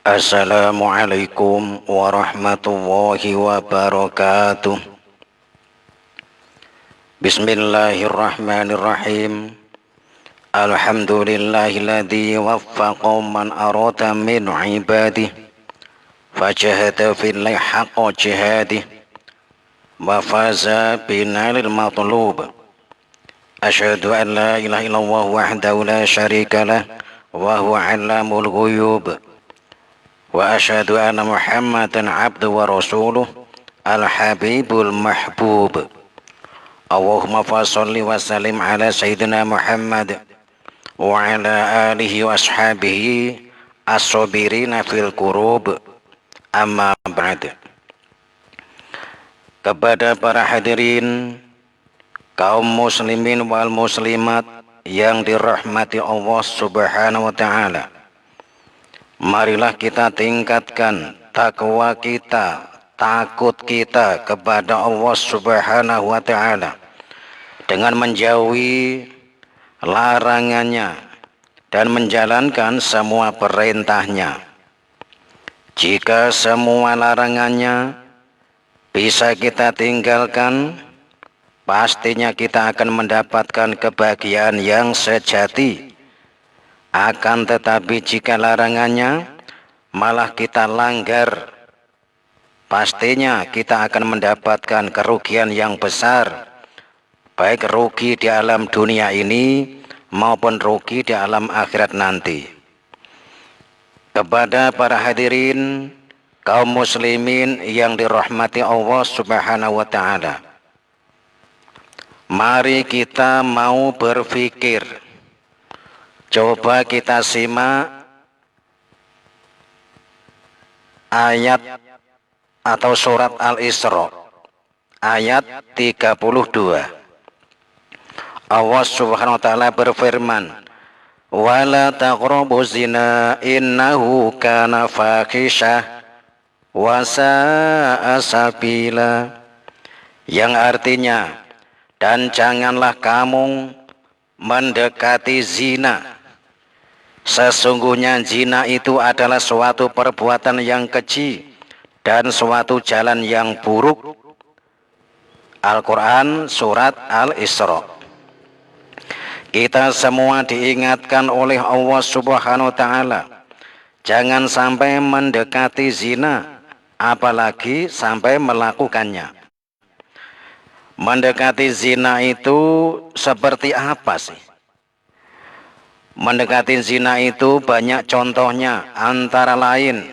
Assalamualaikum warahmatullahi wabarakatuh. Bismillahirrahmanirrahim. Alhamdulillahilladzi waffaqa man arada min ibadih fajahada fillahi haqqa jihadih wa faza binailil matlub. Asyhadu an la ilaha illallah wahdahu la syarika lah wa huwa 'allamul ghuyub. Wa asyhadu anna Muhammadan abduhu wa rasuluh al-habibul mahbub. Allahumma fasholli wa sallim ala sayyidina Muhammad wa ala alihi wa ashabihi as-sabirina fil kurub. Amma ba'd. Kepada para hadirin kaum muslimin wal muslimat yang dirahmati Allah Subhanahu wa taala, marilah kita tingkatkan takwa kita, takut kita kepada Allah Subhanahu wa taala dengan menjauhi larangannya dan menjalankan semua perintahnya. Jika semua larangannya bisa kita tinggalkan, pastinya kita akan mendapatkan kebahagiaan yang sejati. Akan tetapi jika larangannya malah kita langgar, pastinya kita akan mendapatkan kerugian yang besar, baik rugi di alam dunia ini maupun rugi di alam akhirat nanti. Kepada para hadirin kaum muslimin yang dirahmati Allah Subhanahu wa taala, mari kita mau berpikir. Coba kita simak ayat atau surat Al-Isra ayat 32. Allah Subhanahu wa taala berfirman, "Wala taqrabuz zina innahu kana fahisyah wa sa'a sabila." Yang artinya, dan janganlah kamu mendekati zina. Sesungguhnya zina itu adalah suatu perbuatan yang keji dan suatu jalan yang buruk. Al-Quran surat Al-Isra. Kita semua diingatkan oleh Allah Subhanahu wa taala, jangan sampai mendekati zina, apalagi sampai melakukannya. Mendekati zina itu seperti apa sih? Mendekati zina itu banyak contohnya, antara lain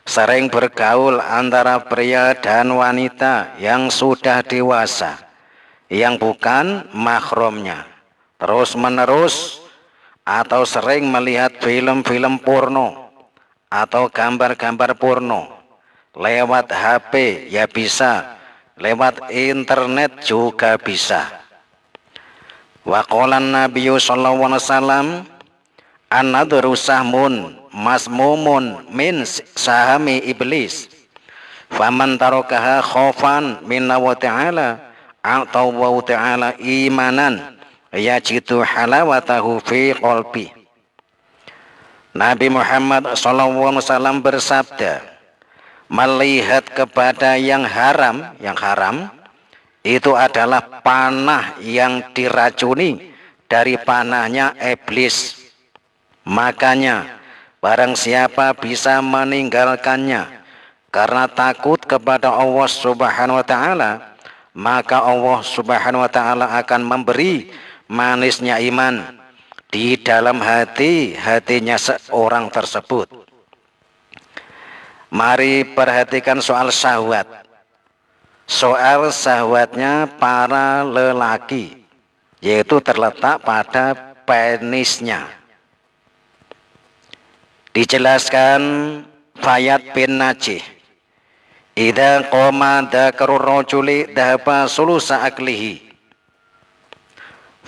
sering bergaul antara pria dan wanita yang sudah dewasa, yang bukan mahramnya, terus-menerus, atau sering melihat film-film porno atau gambar-gambar porno lewat HP, ya bisa, lewat internet juga bisa. Wa qala Nabiyyu sallallahu alaihi wasallam, an-nadru sahmun masmumun min sahami iblis, faman tarakaha khaufan minna wa ta'ala a'ta wa ta'ala imanan yajidu halawatahu fi qalbi. Nabi Muhammad sallallahu alaihi wasallam bersabda, melihat kepada yang haram itu adalah panah yang diracuni dari panahnya iblis. Makanya barang siapa bisa meninggalkannya karena takut kepada Allah Subhanahu wa taala, maka Allah Subhanahu wa taala akan memberi manisnya iman di dalam hatinya seorang tersebut. Mari perhatikan soal syahwat. Soal syahwatnya para lelaki, yaitu terletak pada penisnya. Dijelaskan Fayat bin Najih, idza qama dzakarur rajuli dhaba sulusa aklihi.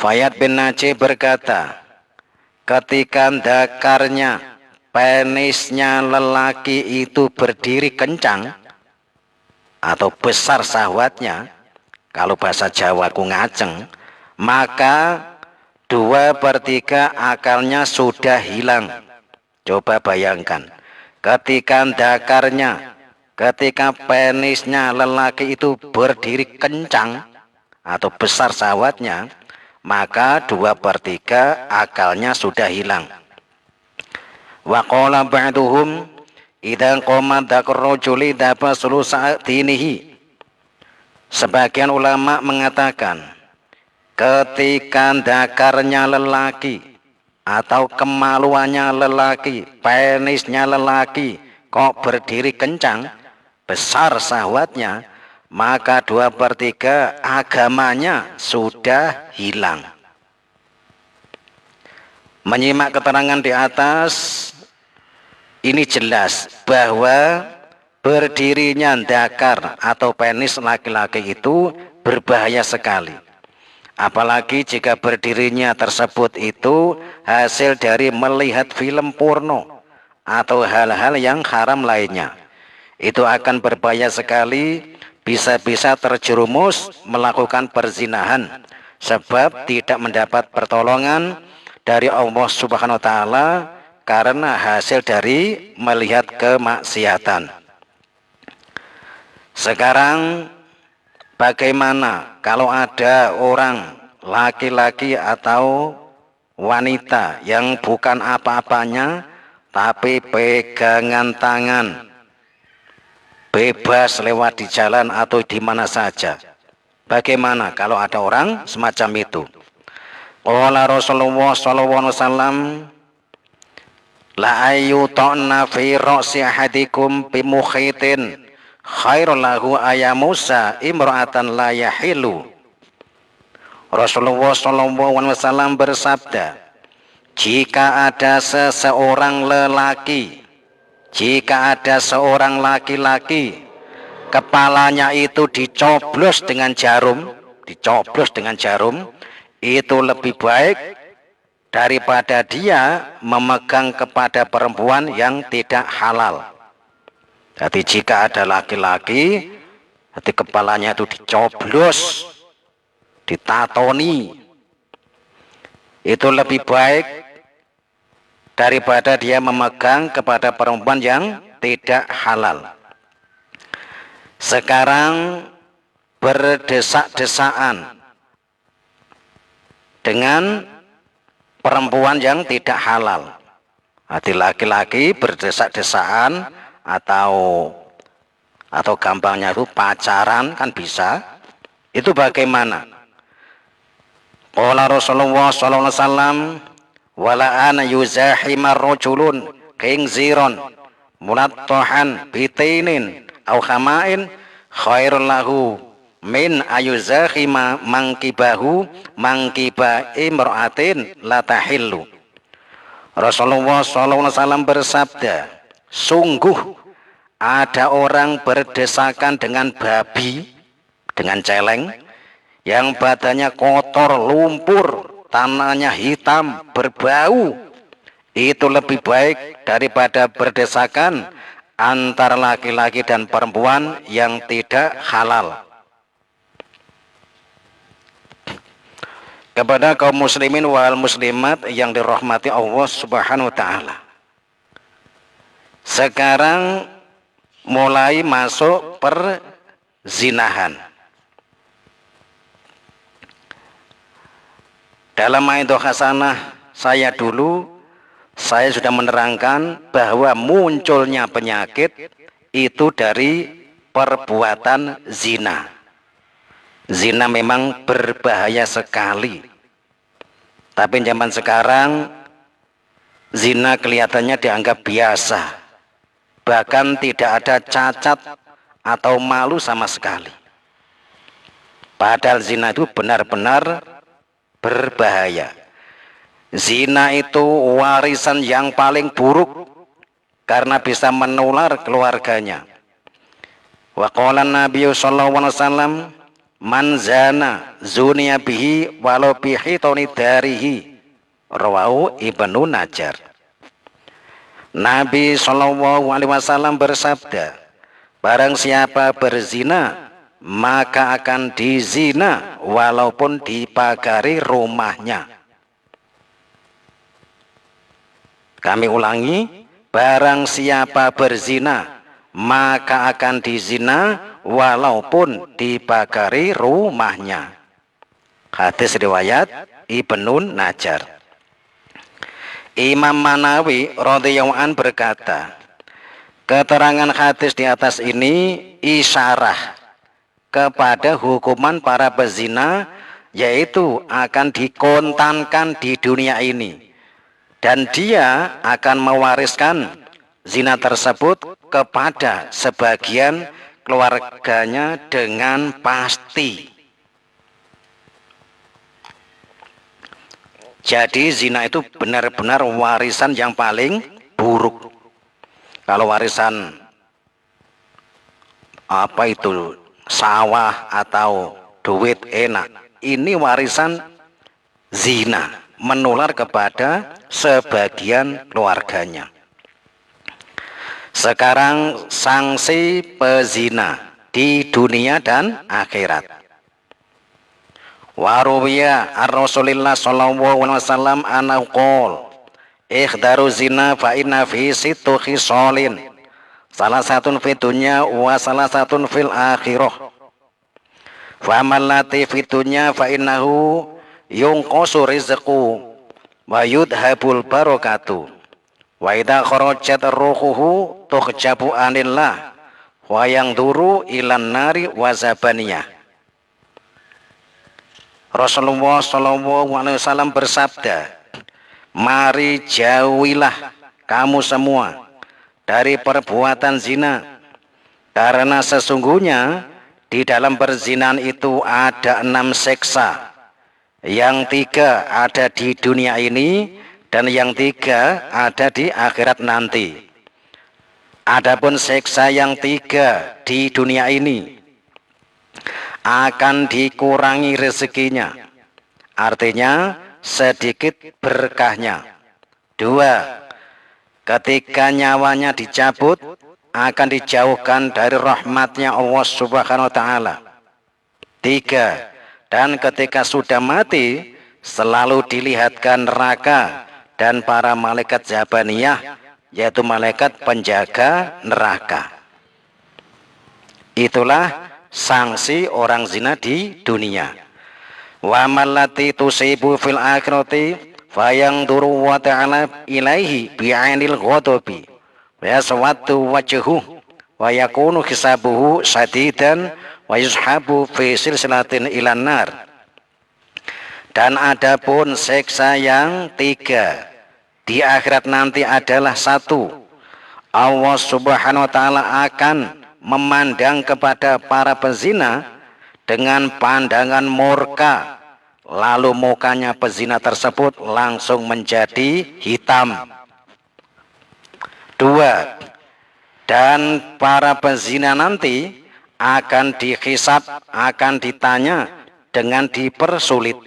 Fayat bin Najih berkata, ketika dakarnya, penisnya lelaki itu berdiri kencang atau besar syahwatnya, kalau bahasa Jawa ku ngajeng, maka 2/3 akalnya sudah hilang. Coba bayangkan, ketika dakarnya, ketika penisnya lelaki itu berdiri kencang atau besar syahwatnya, maka 2/3 akalnya sudah hilang. Wa qala ba'duhum idza qama dzakru rajuli dafa sulusa dinihi. Sebagian ulama mengatakan ketika dakarnya lelaki atau kemaluannya lelaki, penisnya lelaki kok berdiri kencang, besar syahwatnya, maka 2/3 agamanya sudah hilang. Menyimak keterangan di atas, ini jelas bahwa berdirinya dakar atau penis laki-laki itu berbahaya sekali. Apalagi jika berdirinya tersebut itu hasil dari melihat film porno atau hal-hal yang haram lainnya. Itu akan berbahaya sekali, bisa-bisa terjerumus melakukan perzinahan sebab tidak mendapat pertolongan dari Allah Subhanahu wa taala karena hasil dari melihat kemaksiatan. Sekarang bagaimana kalau ada orang laki-laki atau wanita yang bukan apa-apanya tapi pegangan tangan bebas lewat di jalan atau di mana saja? Bagaimana kalau ada orang semacam itu? Qala Rasulullah sallallahu alaihi wasallam, la ayyutana fi ra'si ahadikum bimukhitin khairul lahu ayamusa imra'atan la yahilu. Rasulullah sallallahu alaihi wasallam bersabda, jika ada seseorang lelaki, jika ada seorang laki-laki kepalanya itu dicoblos dengan jarum, itu lebih baik daripada dia memegang kepada perempuan yang tidak halal. Jadi jika ada laki-laki, jadi kepalanya itu dicoblos, ditatoni, itu lebih baik daripada dia memegang kepada perempuan yang tidak halal. Sekarang berdesak-desaan dengan perempuan yang tidak halal. Hati laki-laki berdesak-desaan atau gampangnya itu pacaran kan bisa. Itu bagaimana? Qala Rasulullah sallallahu alaihi wasallam, wala ana yuzahimar rajulun kingziron mulattahan bitinin au khamain khairul lahu min ayuzahima mangkibahu mangkiba imra'atin la tahillu. Rasulullah SAW bersabda, sungguh ada orang berdesakan dengan babi, dengan celeng, yang badannya kotor, lumpur, tanahnya hitam, berbau. Itu lebih baik daripada berdesakan antara laki-laki dan perempuan yang tidak halal. Kepada kaum muslimin wal muslimat yang dirahmati Allah Subhanahu wa taala. Sekarang mulai masuk perzinahan. Dalam Maidah Hasanah saya sudah menerangkan bahwa munculnya penyakit itu dari perbuatan zina. Zina memang berbahaya sekali. Tapi zaman sekarang zina kelihatannya dianggap biasa. Bahkan tidak ada cacat atau malu sama sekali. Padahal zina itu benar-benar berbahaya. Zina itu warisan yang paling buruk karena bisa menular keluarganya. Wa qala Nabi sallallahu alaihi wasallam, man zana zuniya bihi walau bihi toni darihi, rawahu Ibnu Najjar. Nabi sallallahu alaihi wasallam bersabda, barang siapa berzina maka akan dizina walaupun dipagari rumahnya. Kami ulangi, barang siapa berzina maka akan dizina walaupun dibakari rumahnya. Hadis riwayat Ibnu Najjar. Imam Manawi radhiyallahu an berkata, keterangan hadis di atas ini isyarah kepada hukuman para pezina, yaitu akan dikontankan di dunia ini dan dia akan mewariskan zina tersebut kepada sebagian keluarganya dengan pasti. Jadi zina itu benar-benar warisan yang paling buruk. Kalau warisan apa itu sawah atau duit enak, ini warisan zina, menular kepada sebagian keluarganya. Sekarang sanksi pezina di dunia dan akhirat. Waruwiya ar-Rasulillah sallallahu alaihi wasallam annahu qol ikhdaru zina fa inna fi sittu khisalin salah satun fi dunya wa salah satun fil akhirah fa amallati fi dunya fa innahu yunqasu rizqu wa yudhabul barakatu wa idza kharajat ruhuhu tukhjabu anillah wa yangduru ilan nari wa zabaniyah. Rasulullah sallallahu alaihi wasallam bersabda, mari jauhilah kamu semua dari perbuatan zina, karena sesungguhnya di dalam perzinahan itu ada 6 siksa. Yang 3 ada di dunia ini dan yang 3 ada di akhirat nanti. Adapun siksa yang 3 di dunia ini akan dikurangi rezekinya, artinya sedikit berkahnya. 2, ketika nyawanya dicabut akan dijauhkan dari rahmatnya Allah Subhanahu wa Ta'ala. 3, dan ketika sudah mati selalu dilihatkan neraka dan para malaikat Zabaniyah, yaitu malaikat penjaga neraka. Itulah sanksi orang zina di dunia. Wa mallati tusibu fil akhirati fayangduru wa ta'ala ilaihi bi'ainil ghadabi wa yaswaddu wajhuhu wa yakunu hisabuhu syadidan wa yushabu fi silsilatin ilan nar. Dan adapun siksa yang 3 di akhirat nanti adalah 1, Allah Subhanahu wa Ta'ala akan memandang kepada para pezina dengan pandangan murka, lalu mukanya pezina tersebut langsung menjadi hitam. 2, dan para pezina nanti akan dihisab, akan ditanya dengan dipersulit.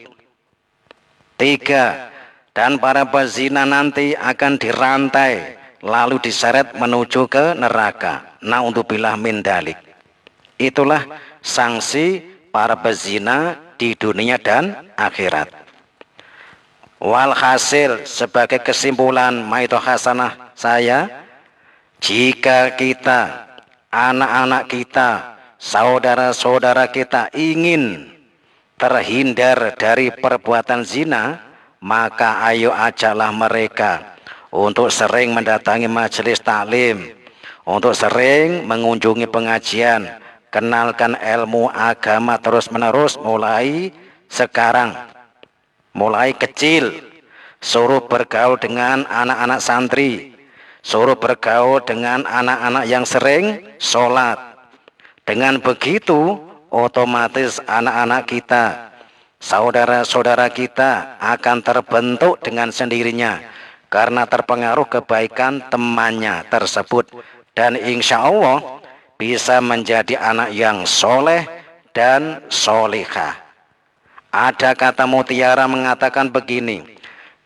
3, dan para pezina nanti akan dirantai lalu diseret menuju ke neraka. Na'udzubillah min dalik. Itulah sanksi para pezina di dunia dan akhirat. Walhasil, sebagai kesimpulan Maidho Hasanah saya, jika kita, anak-anak kita, saudara-saudara kita ingin terhindar dari perbuatan zina, maka ayo ajaklah mereka untuk sering mendatangi majelis taklim, untuk sering mengunjungi pengajian, kenalkan ilmu agama terus-menerus mulai sekarang, mulai kecil, suruh bergaul dengan anak-anak santri, suruh bergaul dengan anak-anak yang sering sholat. Dengan begitu, otomatis anak-anak kita, saudara-saudara kita akan terbentuk dengan sendirinya karena terpengaruh kebaikan temannya tersebut. Dan insya Allah bisa menjadi anak yang soleh dan solihah. Ada kata mutiara mengatakan begini,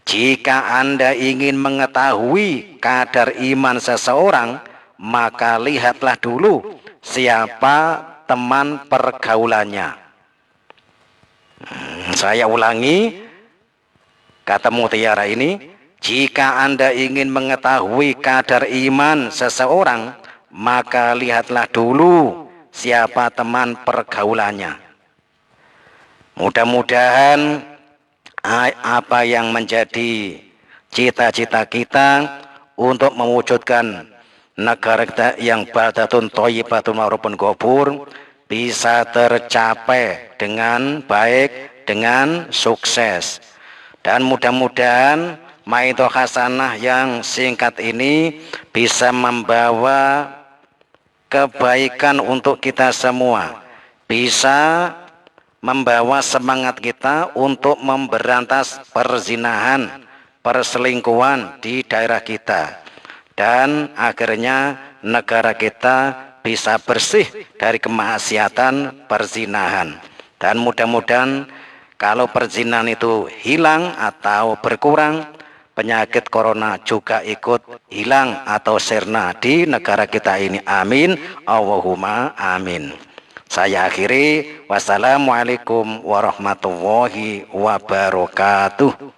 jika Anda ingin mengetahui kadar iman seseorang, maka lihatlah dulu siapa teman pergaulannya. Saya ulangi kata mutiara ini, Jika Anda ingin mengetahui kadar iman seseorang, maka lihatlah dulu siapa teman pergaulannya. Mudah-mudahan apa yang menjadi cita-cita kita untuk mewujudkan negara kita yang baldatun thayyibatun wa rabbun ghafur bisa tercapai dengan baik, dengan sukses. Dan mudah-mudahan maido hasanah yang singkat ini bisa membawa kebaikan untuk kita semua, bisa membawa semangat kita untuk memberantas perzinahan, perselingkuhan di daerah kita, dan akhirnya negara kita bisa bersih dari kemaksiatan perzinahan. Dan mudah-mudahan kalau perzinahan itu hilang atau berkurang, penyakit corona juga ikut hilang atau sirna di negara kita ini. Amin, Allahumma amin. Saya akhiri, wassalamualaikum warahmatullahi wabarakatuh.